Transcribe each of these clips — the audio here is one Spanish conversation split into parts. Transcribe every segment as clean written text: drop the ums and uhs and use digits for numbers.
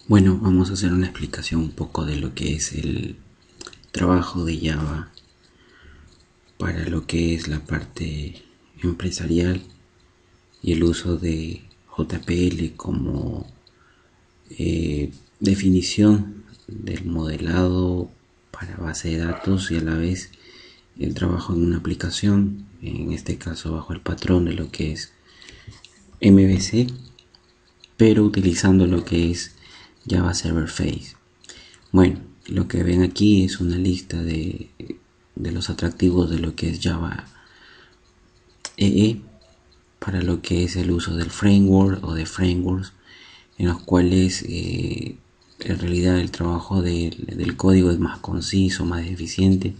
Bueno, vamos a hacer una explicación un poco de lo que es el trabajo de Java para lo que es la parte empresarial y el uso de JPL como definición del modelado para base de datos y a la vez el trabajo en una aplicación, en este caso bajo el patrón de lo que es MVC, pero utilizando lo que es Java Server Face. Bueno, lo que ven aquí es una lista de los atractivos de lo que es Java EE para lo que es el uso del framework o de frameworks en los cuales en realidad el trabajo del código es más conciso, más eficiente.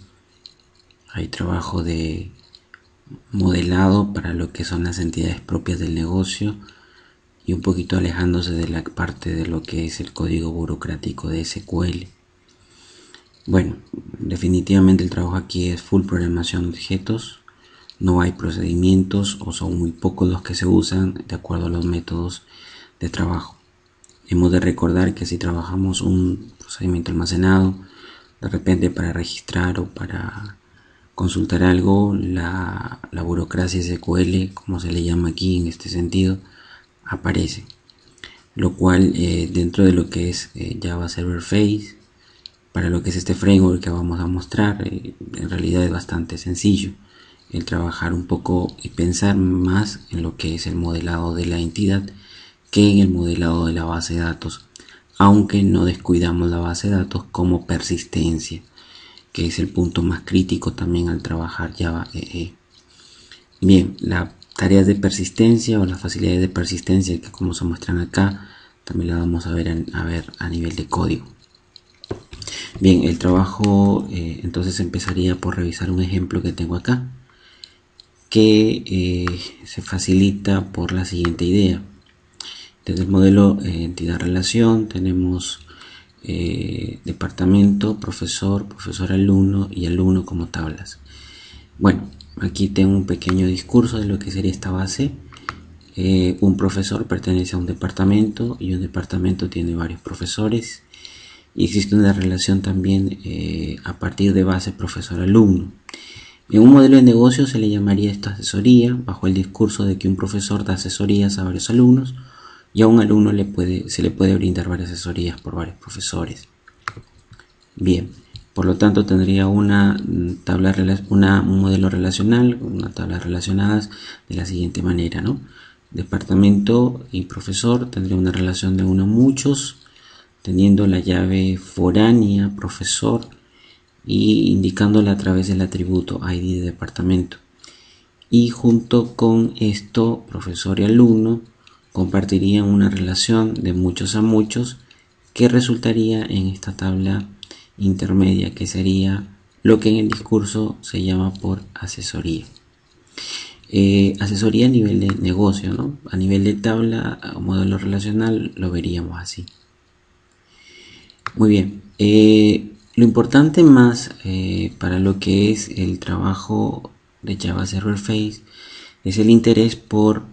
Hay trabajo de modelado para lo que son las entidades propias del negocio y un poquito alejándose de la parte de lo que es el código burocrático de SQL. Bueno, definitivamente el trabajo aquí es full programación de objetos, no hay procedimientos o son muy pocos los que se usan de acuerdo a los métodos de trabajo. Hemos de recordar que si trabajamos un procedimiento almacenado, de repente para registrar o para consultar algo, la burocracia SQL, como se le llama aquí en este sentido, aparece, lo cual dentro de lo que es Java Server Face, para lo que es este framework que vamos a mostrar, en realidad es bastante sencillo el trabajar un poco y pensar más en lo que es el modelado de la entidad que en el modelado de la base de datos, aunque no descuidamos la base de datos como persistencia, que es el punto más crítico también al trabajar Java EE. Bien, las tareas de persistencia o las facilidades de persistencia, que como se muestran acá, también las vamos a ver a nivel de código. Bien, el trabajo entonces empezaría por revisar un ejemplo que tengo acá, que se facilita por la siguiente idea. Desde el modelo entidad-relación tenemos departamento, profesor, profesor-alumno y alumno como tablas. Bueno, aquí tengo un pequeño discurso de lo que sería esta base. Un profesor pertenece a un departamento y un departamento tiene varios profesores. Y existe una relación también a partir de base profesor-alumno. En un modelo de negocio se le llamaría esto asesoría, bajo el discurso de que un profesor da asesorías a varios alumnos y a un alumno se le puede brindar varias asesorías por varios profesores. Bien, por lo tanto tendría un modelo relacional, una tabla relacionadas de la siguiente manera, ¿no? Departamento y profesor tendría una relación de uno a muchos, teniendo la llave foránea profesor y indicándola a través del atributo ID de departamento. Y junto con esto, profesor y alumno compartirían una relación de muchos a muchos que resultaría en esta tabla intermedia, que sería lo que en el discurso se llama por asesoría. Asesoría a nivel de negocio, ¿no? A nivel de tabla o modelo relacional lo veríamos así. Muy bien, lo importante más para lo que es el trabajo de Java Server Face es el interés por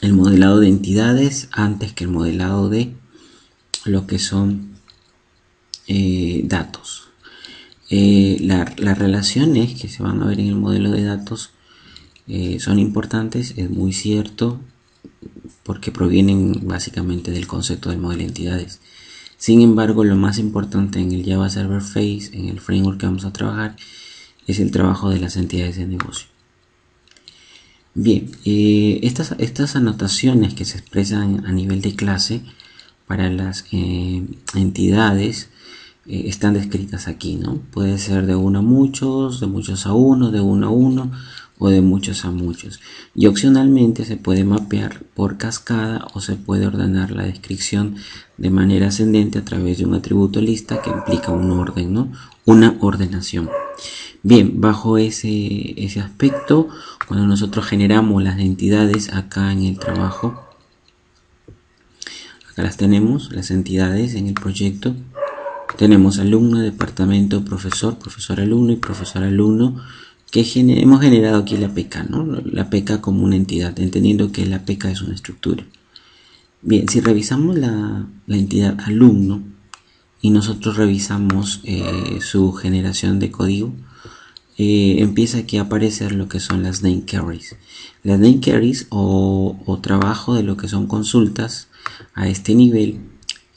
el modelado de entidades antes que el modelado de lo que son datos. Las relaciones que se van a ver en el modelo de datos son importantes, es muy cierto, porque provienen básicamente del concepto del modelo de entidades. Sin embargo, lo más importante en el Java Server Face, en el framework que vamos a trabajar, es el trabajo de las entidades de negocio. Bien, estas anotaciones que se expresan a nivel de clase para las entidades están descritas aquí, ¿no? Puede ser de uno a muchos, de muchos a uno, de uno a uno o de muchos a muchos. Y opcionalmente se puede mapear por cascada o se puede ordenar la descripción de manera ascendente a través de un atributo lista que implica un orden, ¿no? Una ordenación. Bien, bajo ese aspecto, cuando nosotros generamos las entidades acá en el trabajo, acá las tenemos, las entidades en el proyecto. Tenemos alumno, departamento, profesor, profesor-alumno y profesor-alumno, que hemos generado aquí la PK, ¿no? La PK como una entidad, entendiendo que la PK es una estructura. Bien, si revisamos la entidad alumno y nosotros revisamos su generación de código, empieza aquí a aparecer lo que son las name queries. Las name queries o trabajo de lo que son consultas a este nivel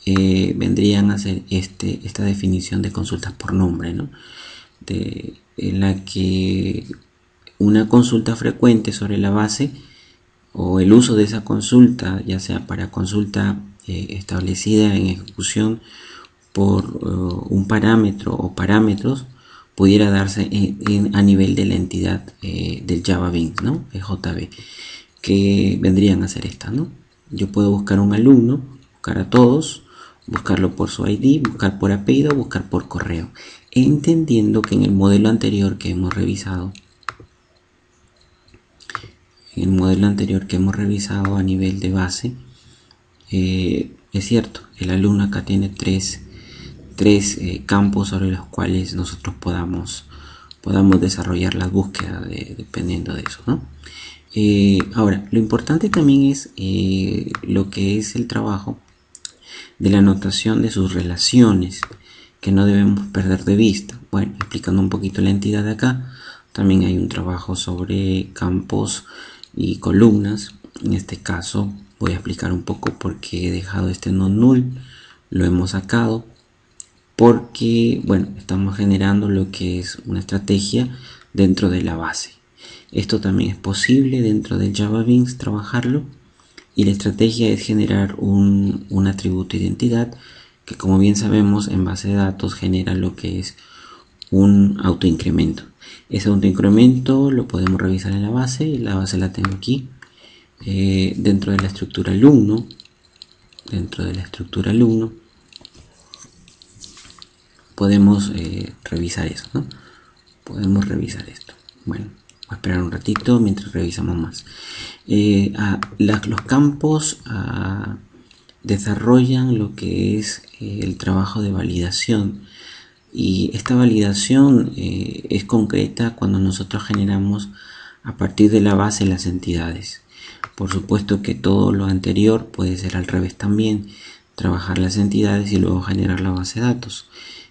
vendrían a ser esta definición de consultas por nombre, ¿no? En la que una consulta frecuente sobre la base o el uso de esa consulta, ya sea para consulta establecida en ejecución por un parámetro o parámetros, pudiera darse a nivel de la entidad del Java Beans, ¿no? JB, que vendrían a ser estas, ¿no? Yo puedo buscar un alumno, buscar a todos, buscarlo por su ID, buscar por apellido, buscar por correo, entendiendo que en el modelo anterior que hemos revisado, a nivel de base, es cierto, el alumno acá tiene tres campos sobre los cuales nosotros podamos desarrollar las búsquedas dependiendo de eso, ¿no? Ahora, lo importante también es lo que es el trabajo de la anotación de sus relaciones, que no debemos perder de vista. Bueno, explicando un poquito la entidad de acá, también hay un trabajo sobre campos y columnas. En este caso voy a explicar un poco por qué he dejado este non null, lo hemos sacado porque, bueno, estamos generando lo que es una estrategia dentro de la base. Esto también es posible dentro del Java Beans trabajarlo, y la estrategia es generar un atributo identidad que, como bien sabemos, en base de datos genera lo que es un autoincremento. Ese autoincremento lo podemos revisar en la base, y la base la tengo aquí dentro de la estructura alumno. Podemos revisar eso, ¿no? Podemos revisar esto. Bueno, voy a esperar un ratito mientras revisamos más. Los campos desarrollan lo que es el trabajo de validación, y esta validación es concreta cuando nosotros generamos a partir de la base las entidades. Por supuesto que todo lo anterior puede ser al revés también, trabajar las entidades y luego generar la base de datos.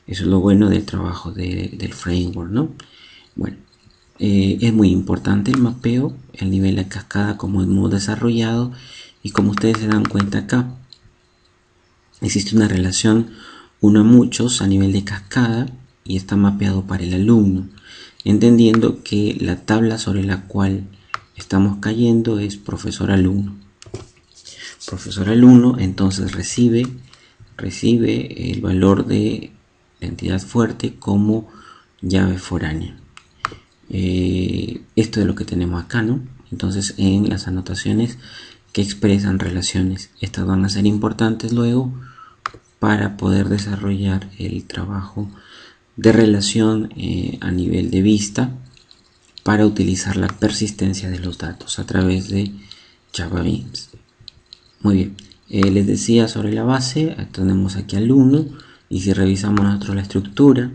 Eso es lo bueno del trabajo del framework, ¿no? Bueno, es muy importante el mapeo, el nivel de cascada como hemos desarrollado, y como ustedes se dan cuenta acá, existe una relación 1 a muchos a nivel de cascada y está mapeado para el alumno, entendiendo que la tabla sobre la cual estamos cayendo es profesor-alumno. Profesor-alumno entonces recibe el valor de la entidad fuerte como llave foránea. Esto es lo que tenemos acá, ¿no? Entonces, en las anotaciones que expresan relaciones, estas van a ser importantes luego para poder desarrollar el trabajo de relación a nivel de vista, para utilizar la persistencia de los datos a través de Java Beans. Muy bien, les decía sobre la base, tenemos aquí alumno, y si revisamos nosotros la estructura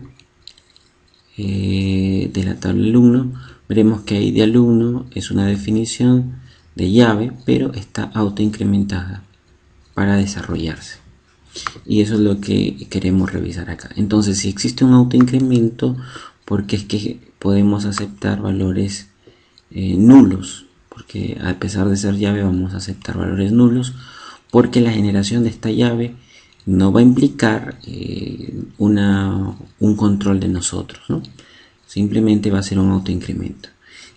de la tabla alumno, veremos que ID alumno es una definición de llave, pero está autoincrementada para desarrollarse, y eso es lo que queremos revisar acá. Entonces, si existe un autoincremento, porque es que podemos aceptar valores nulos, porque a pesar de ser llave vamos a aceptar valores nulos, porque la generación de esta llave no va a implicar un control de nosotros, ¿no? Simplemente va a ser un autoincremento.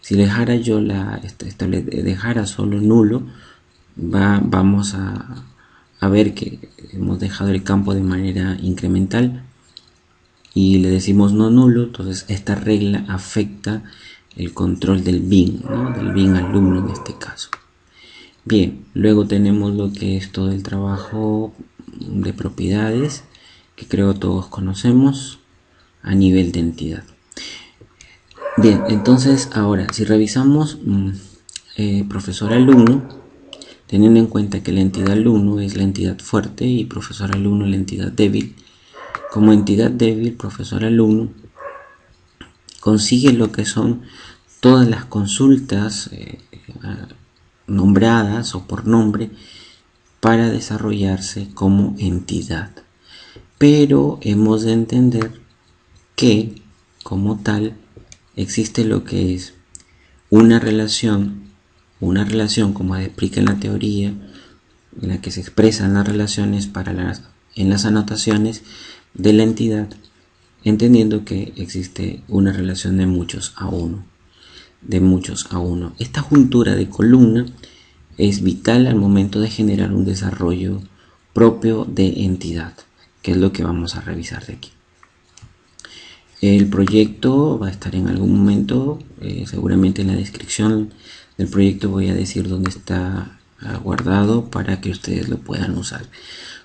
Si dejara yo dejara solo nulo, vamos a ver que hemos dejado el campo de manera incremental y le decimos no nulo. Entonces esta regla afecta el control del bin, ¿no? Del bin alumno en este caso. Bien, luego tenemos lo que es todo el trabajo de propiedades, que creo todos conocemos a nivel de entidad. Bien, entonces ahora si revisamos profesor-alumno, teniendo en cuenta que la entidad alumno es la entidad fuerte y profesor-alumno la entidad débil, como entidad débil, profesor-alumno consigue lo que son todas las consultas nombradas o por nombre para desarrollarse como entidad. Pero hemos de entender que, como tal, existe lo que es una relación como explica en la teoría, en la que se expresan las relaciones en las anotaciones de la entidad, entendiendo que existe una relación de muchos a uno. Esta juntura de columna es vital al momento de generar un desarrollo propio de entidad, que es lo que vamos a revisar de aquí. El proyecto va a estar en algún momento, seguramente en la descripción del proyecto voy a decir dónde está guardado para que ustedes lo puedan usar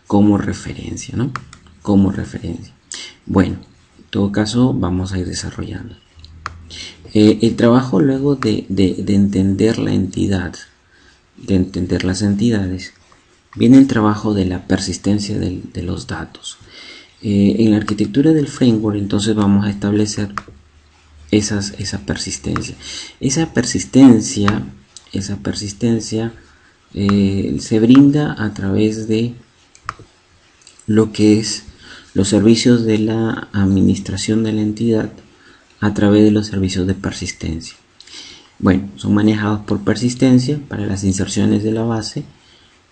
como referencia, ¿no? Como referencia. Bueno, en todo caso vamos a ir desarrollando. El trabajo luego de entender la entidad, de entender las entidades, viene el trabajo de la persistencia de los datos. En la arquitectura del framework entonces vamos a establecer esa persistencia. Esa persistencia se brinda a través de lo que es los servicios de la administración de la entidad a través de los servicios de persistencia. Bueno, son manejados por persistencia para las inserciones de la base,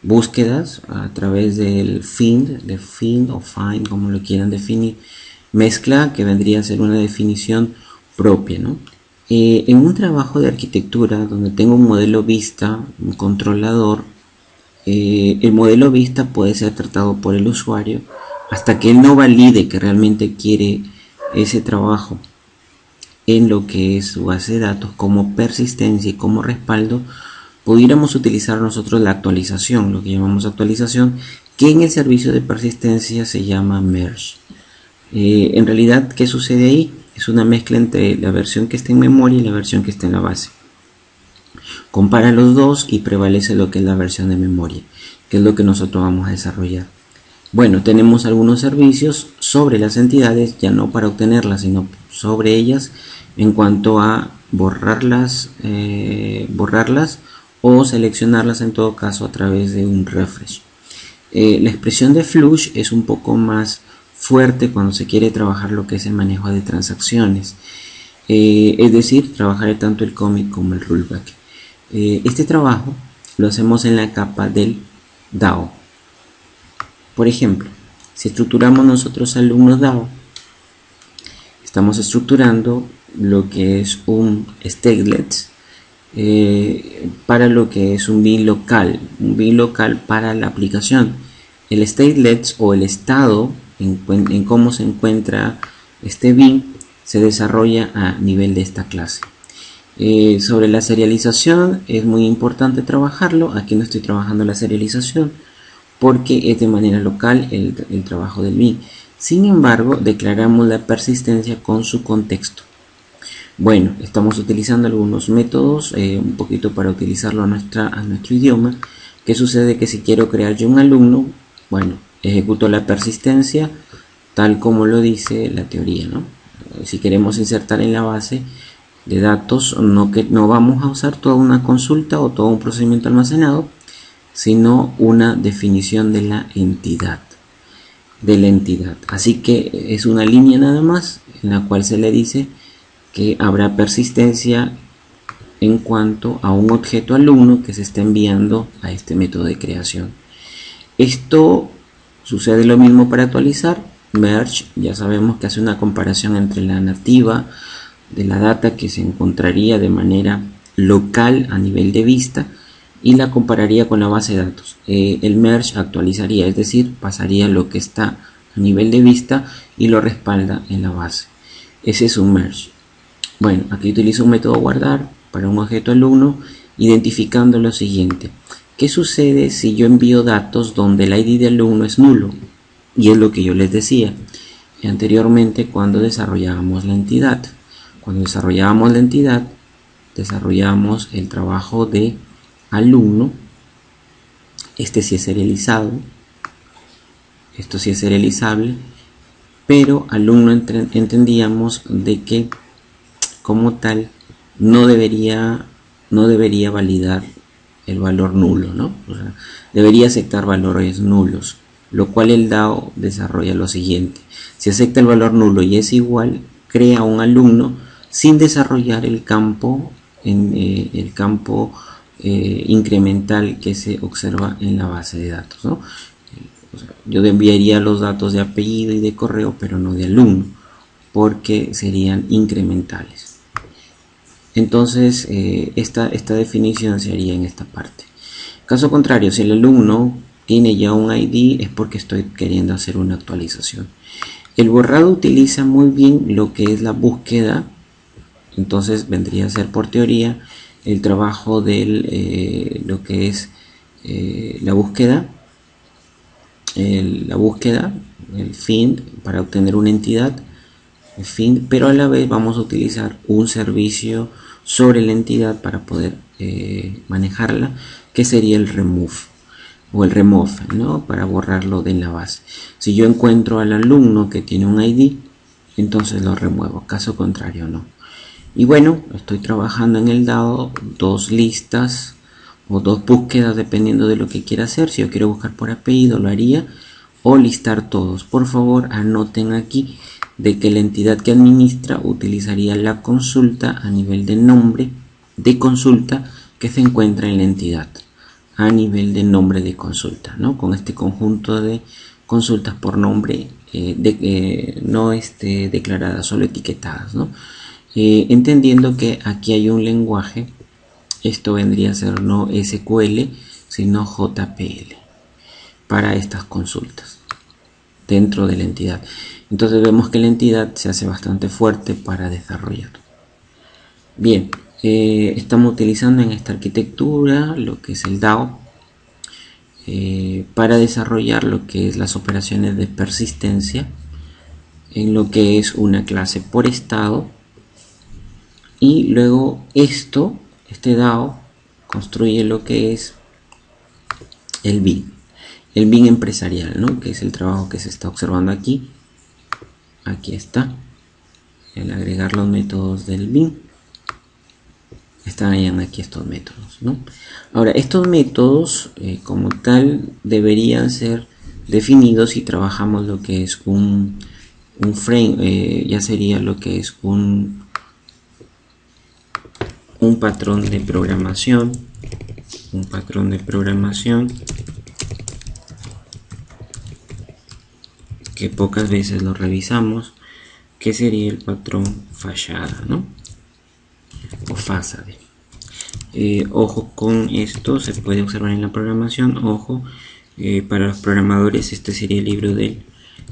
búsquedas a través del find o find, como lo quieran definir, mezcla, que vendría a ser una definición propia, ¿no? En un trabajo de arquitectura donde tengo un modelo vista, un controlador, el modelo vista puede ser tratado por el usuario hasta que él no valide que realmente quiere ese trabajo en lo que es su base de datos como persistencia y como respaldo. Pudiéramos utilizar nosotros la actualización, lo que llamamos actualización, que en el servicio de persistencia se llama merge. En realidad, ¿qué sucede ahí? Es una mezcla entre la versión que está en memoria y la versión que está en la base. Compara los dos y prevalece lo que es la versión de memoria, que es lo que nosotros vamos a desarrollar. Bueno, tenemos algunos servicios sobre las entidades, ya no para obtenerlas, sino sobre ellas, en cuanto a borrarlas o seleccionarlas en todo caso a través de un refresh. La expresión de flush es un poco más fuerte cuando se quiere trabajar lo que es el manejo de transacciones, es decir, trabajar tanto el commit como el rollback. Este trabajo lo hacemos en la capa del DAO. Por ejemplo, si estructuramos nosotros alumnos DAO, estamos estructurando lo que es un statelet para lo que es un bin local para la aplicación. El statelet o el estado en cómo se encuentra este bin se desarrolla a nivel de esta clase. Sobre la serialización es muy importante trabajarlo. Aquí no estoy trabajando la serialización porque es de manera local el trabajo del bin. Sin embargo, declaramos la persistencia con su contexto. Bueno, estamos utilizando algunos métodos, un poquito para utilizarlo a nuestro idioma. ¿Qué sucede? Que si quiero crear yo un alumno, bueno, ejecuto la persistencia tal como lo dice la teoría, ¿no? Si queremos insertar en la base de datos, no vamos a usar toda una consulta o todo un procedimiento almacenado, sino una definición de la entidad. Así que es una línea nada más en la cual se le dice que habrá persistencia en cuanto a un objeto alumno que se está enviando a este método de creación. Esto sucede lo mismo para actualizar. Merge, ya sabemos que hace una comparación entre la nativa de la data que se encontraría de manera local a nivel de vista y la compararía con la base de datos. El merge actualizaría, es decir, pasaría lo que está a nivel de vista y lo respalda en la base. Ese es un merge. Bueno, aquí utilizo un método guardar para un objeto alumno, identificando lo siguiente. ¿Qué sucede si yo envío datos donde el ID de alumno es nulo? Y es lo que yo les decía anteriormente cuando desarrollábamos la entidad. Cuando desarrollábamos la entidad, desarrollamos el trabajo de alumno. Este sí es serializado. Esto sí es serializable. Pero alumno entendíamos de que como tal no debería validar el valor nulo, ¿no? O sea, debería aceptar valores nulos, lo cual el DAO desarrolla lo siguiente: si acepta el valor nulo y es igual, crea un alumno sin desarrollar el campo incremental que se observa en la base de datos, ¿no? O sea, yo enviaría los datos de apellido y de correo, pero no de alumno, porque serían incrementales. Entonces, esta definición se haría en esta parte. Caso contrario, si el alumno tiene ya un ID, es porque estoy queriendo hacer una actualización. El borrado utiliza muy bien lo que es la búsqueda. Entonces vendría a ser, por teoría, el trabajo de lo que es la búsqueda, el find, para obtener una entidad, el find, pero a la vez vamos a utilizar un servicio sobre la entidad para poder manejarla, que sería el remove o el remove, ¿no? Para borrarlo de la base. Si yo encuentro al alumno que tiene un ID, entonces lo remuevo, caso contrario no. Y bueno, estoy trabajando en el DAO dos listas o dos búsquedas dependiendo de lo que quiera hacer. Si yo quiero buscar por apellido, lo haría, o listar todos. Por favor, anoten aquí de que la entidad que administra utilizaría la consulta a nivel de nombre de consulta que se encuentra en la entidad, a nivel de nombre de consulta, ¿no? Con este conjunto de consultas por nombre no declaradas, solo etiquetadas, ¿no? Entendiendo que aquí hay un lenguaje, esto vendría a ser no SQL, sino JPL para estas consultas dentro de la entidad. Entonces vemos que la entidad se hace bastante fuerte para desarrollar. Bien, estamos utilizando en esta arquitectura lo que es el DAO para desarrollar lo que es las operaciones de persistencia en lo que es una clase por estado. Y luego este DAO construye lo que es el BIM empresarial, ¿no? Que es el trabajo que se está observando aquí. Aquí está. El agregar los métodos del BIM. Están aquí estos métodos, ¿no? Ahora, estos métodos como tal deberían ser definidos si trabajamos lo que es un frame, ya sería lo que es un patrón de programación, que pocas veces lo revisamos, que sería el patrón fachada, ¿no? O fachade. Ojo con esto, se puede observar en la programación. Ojo, para los programadores este sería el libro del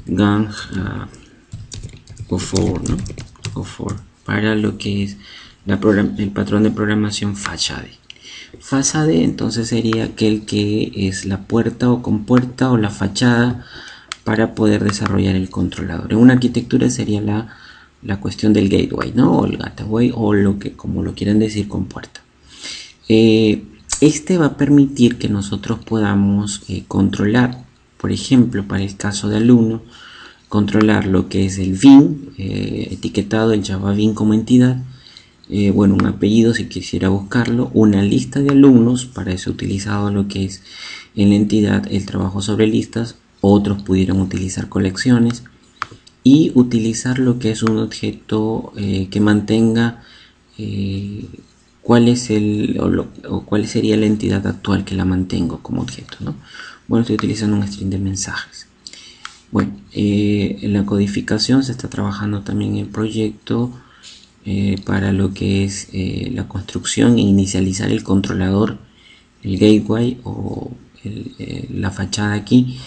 Gang O4, ¿no? O4, para lo que es el patrón de programación fachade. Fachade entonces sería aquel que es la puerta o compuerta o la fachada para poder desarrollar el controlador. En una arquitectura sería la cuestión del gateway, ¿no? O el gateway, o como lo quieran decir, compuerta. Este va a permitir que nosotros podamos controlar, por ejemplo, para el caso de alumno, controlar lo que es el BIM, etiquetado el Java BIM como entidad, bueno, un apellido si quisiera buscarlo, una lista de alumnos, para eso he utilizado lo que es en la entidad el trabajo sobre listas. Otros pudieran utilizar colecciones y utilizar lo que es un objeto que mantenga cuál sería la entidad actual que la mantengo como objeto, ¿no? Bueno, estoy utilizando un string de mensajes. Bueno, en la codificación se está trabajando también en el proyecto para lo que es la construcción e inicializar el controlador, el gateway o la fachada. Aquí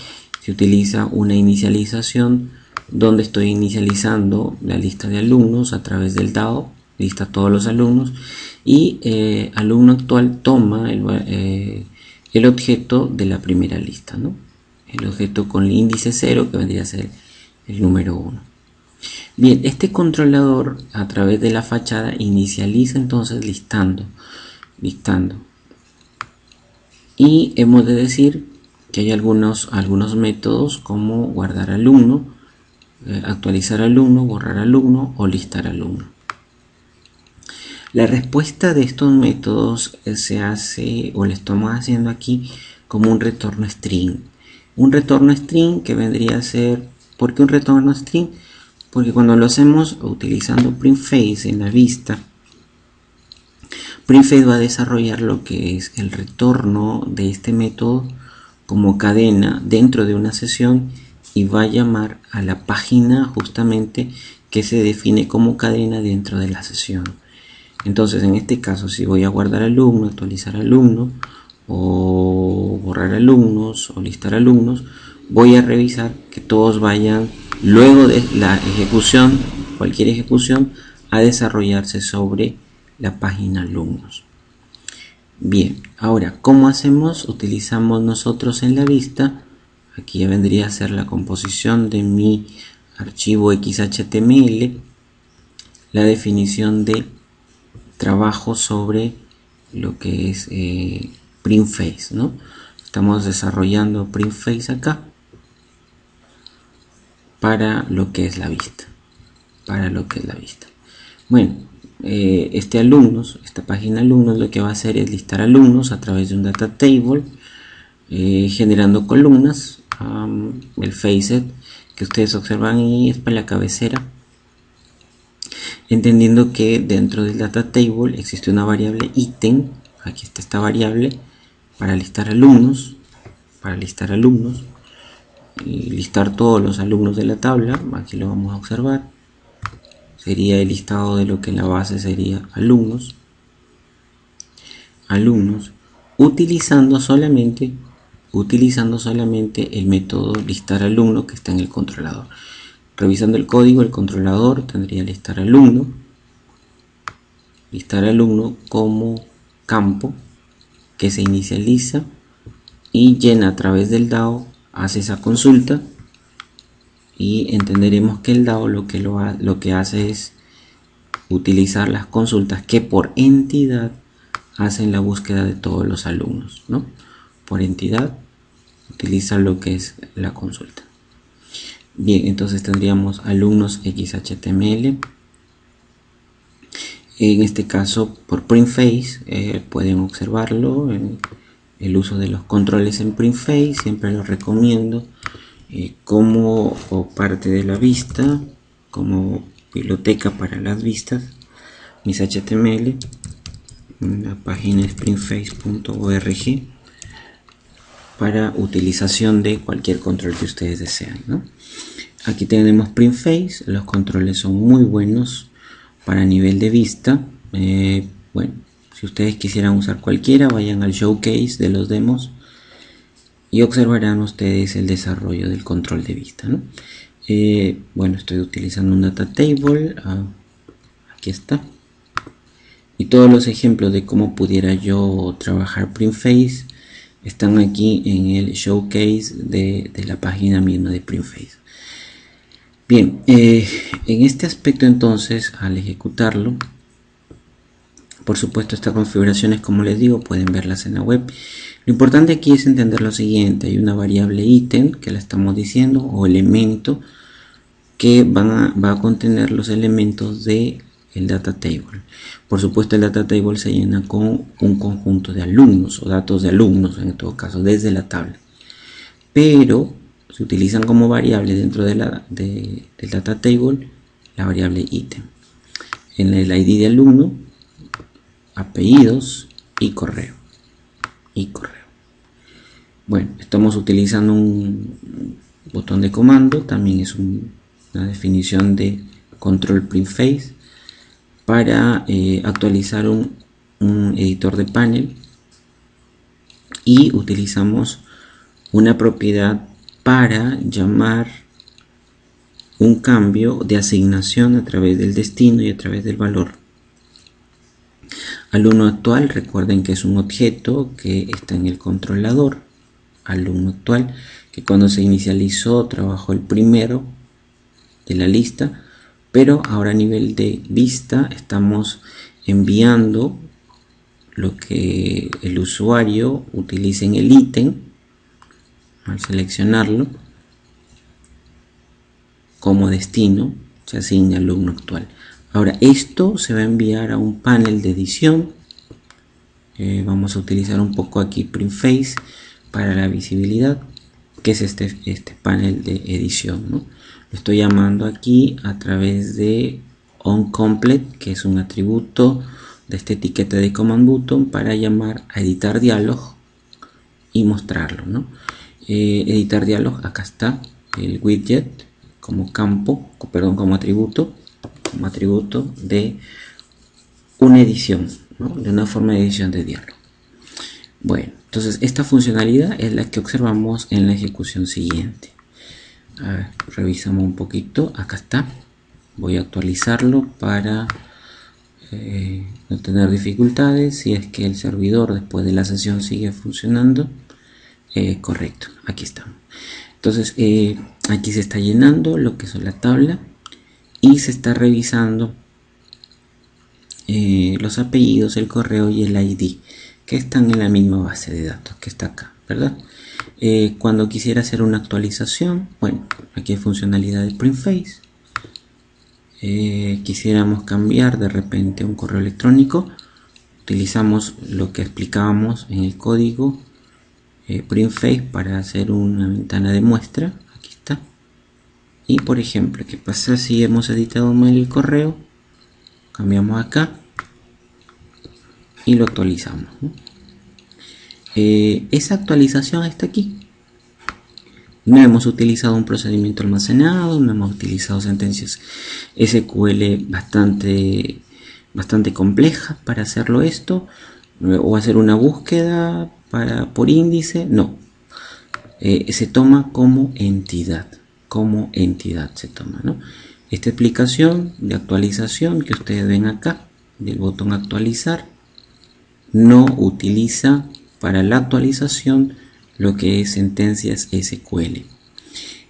se utiliza una inicialización donde estoy inicializando la lista de alumnos a través del DAO, lista todos los alumnos, y alumno actual toma el objeto de la primera lista, ¿no? El objeto con el índice 0, que vendría a ser el número 1. Bien, este controlador a través de la fachada inicializa entonces listando. Y hemos de decir que hay algunos métodos como guardar alumno, actualizar alumno, borrar alumno o listar alumno. La respuesta de estos métodos se hace, o le estamos haciendo aquí, como un retorno string. Un retorno string que vendría a ser, ¿por qué un retorno string? Porque cuando lo hacemos utilizando printface en la vista, printface va a desarrollar lo que es el retorno de este método como cadena dentro de una sesión y va a llamar a la página justamente que se define como cadena dentro de la sesión. Entonces, en este caso, si voy a guardar alumno, actualizar alumno, o borrar alumnos, o listar alumnos, voy a revisar que todos vayan, luego de la ejecución, cualquier ejecución, a desarrollarse sobre la página alumnos. Bien, ahora, ¿cómo hacemos? Utilizamos nosotros en la vista, aquí ya vendría a ser la composición de mi archivo XHTML, la definición de trabajo sobre lo que es printface, ¿no? Estamos desarrollando printface acá para lo que es la vista, Bueno, esta página alumnos lo que va a hacer es listar alumnos a través de un data table, generando columnas. El facet que ustedes observan ahí es para la cabecera, entendiendo que dentro del data table existe una variable ítem. Aquí está esta variable para listar alumnos, y listar todos los alumnos de la tabla. Aquí lo vamos a observar, sería el listado de lo que en la base sería alumnos, utilizando solamente el método listar alumno que está en el controlador. Revisando el código, el controlador tendría listar alumno como campo que se inicializa y llena a través del DAO, hace esa consulta, y entenderemos que el DAO lo que hace es utilizar las consultas que por entidad hacen la búsqueda de todos los alumnos, ¿no? Por entidad utiliza lo que es la consulta. Bien, entonces tendríamos alumnos XHTML. En este caso, por printface, pueden observarlo. El uso de los controles en printface siempre lo recomiendo como parte de la vista, como biblioteca para las vistas. Mis HTML, la página es printface.org para utilización de cualquier control que ustedes deseen, ¿no? Aquí tenemos printface, los controles son muy buenos para nivel de vista. Bueno, si ustedes quisieran usar cualquiera, vayan al showcase de los demos y observarán ustedes el desarrollo del control de vista, ¿no? Bueno, estoy utilizando un data table, aquí está, y todos los ejemplos de cómo pudiera yo trabajar printface están aquí en el showcase de la página misma de printface. Bien, en este aspecto entonces, al ejecutarlo, por supuesto estas configuraciones, como les digo, pueden verlas en la web. Lo importante aquí es entender lo siguiente: hay una variable ítem que la estamos diciendo, o elemento, que va a contener los elementos de el data table. Por supuesto, el data table se llena con un conjunto de alumnos o datos de alumnos, en todo caso, desde la tabla. Pero se utilizan como variable dentro del data table la variable ítem. En el ID de alumno, apellidos y correo. Bueno, estamos utilizando un botón de comando, también es una definición de control printface para actualizar un editor de panel, y utilizamos una propiedad para llamar un cambio de asignación a través del destino y a través del valor. Alumno actual, recuerden que es un objeto que está en el controlador. Alumno actual, que cuando se inicializó trabajó el primero de la lista, pero ahora a nivel de vista estamos enviando lo que el usuario utilice en el ítem. Al seleccionarlo como destino, se asigna alumno actual. Ahora esto se va a enviar a un panel de edición. Vamos a utilizar un poco aquí PrintFace para la visibilidad, que es este panel de edición, ¿no? Lo estoy llamando aquí a través de onComplete, que es un atributo de esta etiqueta de command button para llamar a editar dialog y mostrarlo, ¿no? Editar dialog, acá está el widget como campo, perdón, como atributo de una edición, ¿no? De una forma de edición de diálogo. Bueno, entonces esta funcionalidad es la que observamos en la ejecución siguiente. A ver, revisamos un poquito, acá está. Voy a actualizarlo para no tener dificultades. Si es que el servidor después de la sesión sigue funcionando, correcto, aquí estamos. Entonces aquí se está llenando lo que es la tabla y se está revisando los apellidos, el correo y el ID que están en la misma base de datos que está acá, ¿verdad? Cuando quisiera hacer una actualización, bueno, aquí hay funcionalidad de PrintFace. Quisiéramos cambiar de repente un correo electrónico, utilizamos lo que explicábamos en el código PrintFace para hacer una ventana de muestra. Aquí está. Y por ejemplo, ¿qué pasa si hemos editado mal el correo? Cambiamos acá y lo actualizamos, ¿no? Esa actualización está aquí. No hemos utilizado un procedimiento almacenado, no hemos utilizado sentencias SQL bastante complejas para hacerlo esto, o hacer una búsqueda por índice. No, se toma como entidad se toma, ¿no? Esta explicación de actualización que ustedes ven acá del botón actualizar no utiliza para la actualización lo que es sentencias SQL.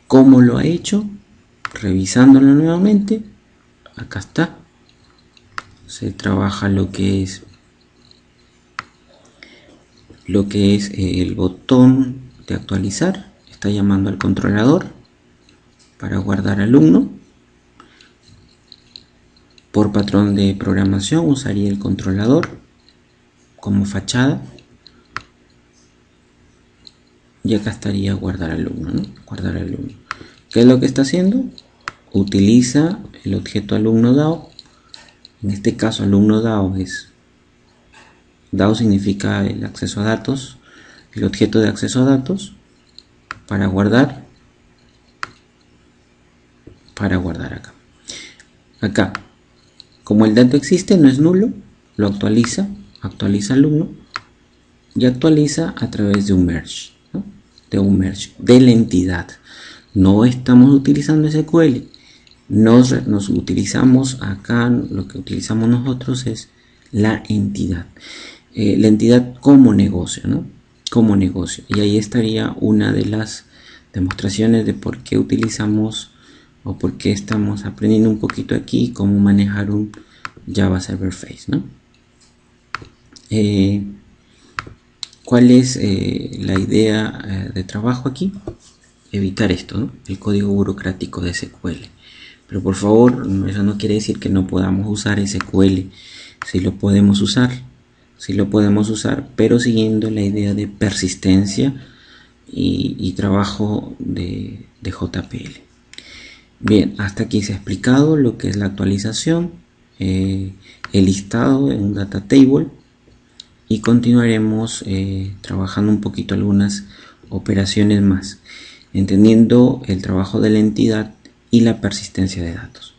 ¿Cómo lo ha hecho? Revisándolo nuevamente, acá está. Se trabaja lo que es el botón de actualizar. Está llamando al controlador para guardar alumno. Por patrón de programación usaría el controlador como fachada. Y acá estaría guardar alumno, ¿no? Guardar alumno. ¿Qué es lo que está haciendo? Utiliza el objeto alumno DAO. En este caso alumno DAO DAO significa el acceso a datos, el objeto de acceso a datos para guardar acá. Acá, como el dato existe, no es nulo, lo actualiza alumno y actualiza a través de un merge, ¿no? De la entidad. No estamos utilizando SQL, nos utilizamos acá, lo que utilizamos nosotros es la entidad. La entidad como negocio, ¿no? Como negocio. Y ahí estaría una de las demostraciones de por qué utilizamos o por qué estamos aprendiendo un poquito aquí cómo manejar un Java Server Face, ¿no? ¿Cuál es la idea de trabajo aquí? Evitar esto, ¿no? El código burocrático de SQL. Pero por favor, eso no quiere decir que no podamos usar SQL. Sí lo podemos usar, pero siguiendo la idea de persistencia y trabajo de JPL. Bien, hasta aquí se ha explicado lo que es la actualización, el listado en un data table, y continuaremos trabajando un poquito algunas operaciones más, entendiendo el trabajo de la entidad y la persistencia de datos.